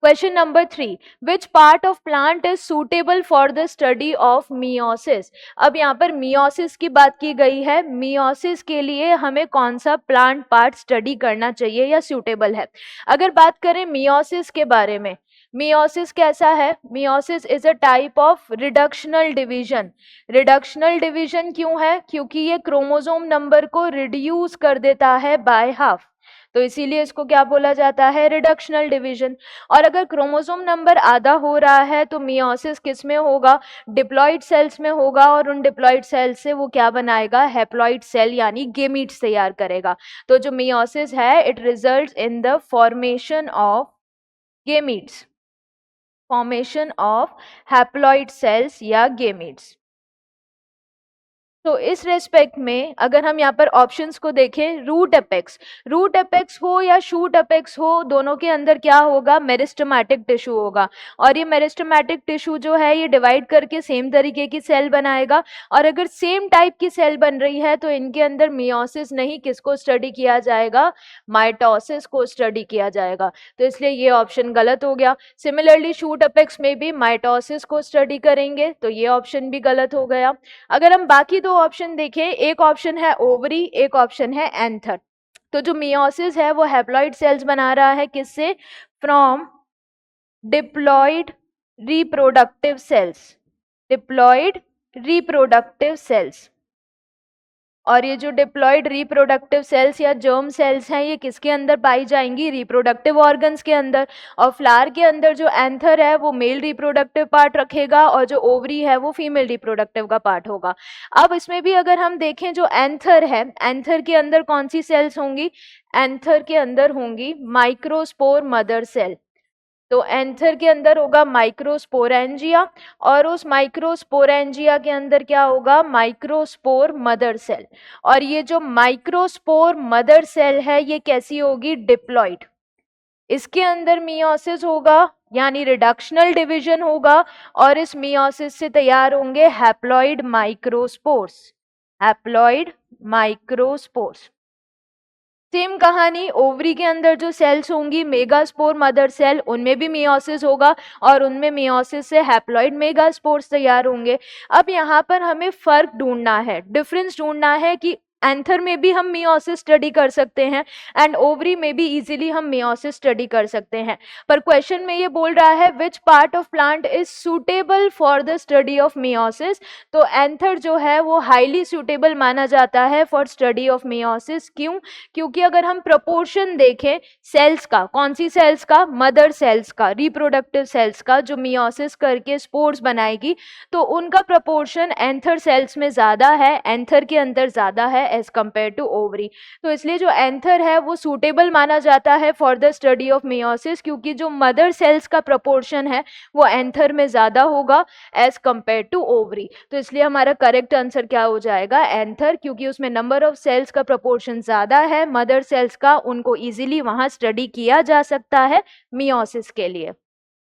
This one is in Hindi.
Question number 3, which part of plant is suitable for the study of meiosis. अब यहाँ पर मियोसिस की बात की गई है, मियोसिस के लिए हमें कौन सा प्लांट पार्ट स्टडी करना चाहिए या सूटेबल है। अगर बात करें मियोसिस के बारे में, मियोसिस कैसा है? Meiosis is a type of reductional division. Reductional division क्यों है? क्योंकि ये क्रोमोसोम नंबर को रिड्यूस कर देता है बाय हाफ, तो इसीलिए इसको क्या बोला जाता है? Reductional division. और अगर क्रोमोसोम नंबर आधा हो रहा है तो मियोसिस किस में होगा? डिप्लॉइड सेल्स में होगा, और उन डिप्लॉइड सेल से वो क्या बनाएगा? हैप्लॉइड सेल यानी गेमीट्स तैयार करेगा। तो जो मियोसिस है, it results in the formation of gametes, formation of haploid cells या गेमीट्स। तो इस रेस्पेक्ट में अगर हम यहाँ पर ऑप्शंस को देखें, रूट अपेक्स हो या शूट अपेक्स हो, दोनों के अंदर क्या होगा? मेरिस्टेमेटिक टिश्यू होगा। और ये मेरिस्टेमेटिक टिश्यू जो है ये डिवाइड करके सेम तरीके की सेल बनाएगा। और अगर सेम टाइप की सेल बन रही है तो इनके अंदर मियोसिस नहीं, किसको स्टडी किया जाएगा? माइटोसिस को स्टडी किया जाएगा। तो इसलिए ये ऑप्शन गलत हो गया। सिमिलरली शूट अपेक्स में भी माइटोसिस को स्टडी करेंगे, तो ये ऑप्शन भी गलत हो गया। अगर हम बाकी दो ऑप्शन देखें, एक ऑप्शन है ओवरी, एक ऑप्शन है एंथर। तो जो मियोसिस है वो हैप्लॉइड सेल्स बना रहा है, किससे? From diploid reproductive cells, diploid reproductive cells. और ये जो डिप्लॉइड रिप्रोडक्टिव सेल्स या जर्म सेल्स हैं, ये किसके अंदर पाई जाएंगी? रिप्रोडक्टिव ऑर्गन्स के अंदर। और फ्लावर के अंदर जो एंथर है वो मेल रिप्रोडक्टिव पार्ट रखेगा, और जो ओवरी है वो फीमेल रिप्रोडक्टिव का पार्ट होगा। अब इसमें भी अगर हम देखें, जो एंथर है, एंथर के अंदर कौन सी सेल्स होंगी? एंथर के अंदर होंगी माइक्रोस्पोर मदर सेल। तो एंथर के अंदर होगा माइक्रोस्पोरेंजिया, और उस माइक्रोस्पोरेंजिया के अंदर क्या होगा? Microspore mother cell. और ये जो माइक्रोस्पोर मदर सेल है ये कैसी होगी? डिप्लॉइड। इसके अंदर मियोसिस होगा यानी रिडक्शनल डिवीजन होगा, और इस मियोसिस से तैयार होंगे haploid microspores, haploid microspores. Same कहानी ओवरी के अंदर जो सेल्स होंगी मेगास्पोर मदर सेल, उनमें भी मियोसिस होगा, और उनमें मियोसिस से हैप्लॉइड मेगास्पोर्स तैयार होंगे। अब यहाँ पर हमें फर्क ढूंढना है, डिफरेंस ढूंढना है कि एंथर में भी हम मियोसिस स्टडी कर सकते हैं एंड ओवरी में भी इजीली हम मियोसिस स्टडी कर सकते हैं। पर क्वेश्चन में ये बोल रहा है which part of plant is suitable for the study of meiosis. तो एंथर जो है वो हाईली सुटेबल माना जाता है फॉर स्टडी ऑफ मियोसिस। क्यों? क्योंकि अगर हम प्रोपोर्शन देखें सेल्स का, कौन सी सेल्स का? मदर सेल्स का, रिप्रोडक्टिव सेल्स का, जो मियोसिस करके स्पोर्स बनाएगी, तो उनका प्रोपोर्शन एंथर सेल्स में ज्यादा है, एंथर के अंदर ज्यादा है एज कंपेयर टू ओवरी। तो इसलिए जो एंथर है वो सूटेबल माना जाता है for the study of meiosis, क्योंकि जो मदर सेल्स का प्रोपोर्शन है वो एंथर में ज्यादा होगा एज कंपेयर टू ओवरी। तो इसलिए हमारा करेक्ट आंसर क्या हो जाएगा? एंथर, क्योंकि उसमें नंबर ऑफ सेल्स का प्रोपोर्शन ज्यादा है मदर सेल्स का, उनको इजीली वहां स्टडी किया जा सकता है मियोसिस के लिए।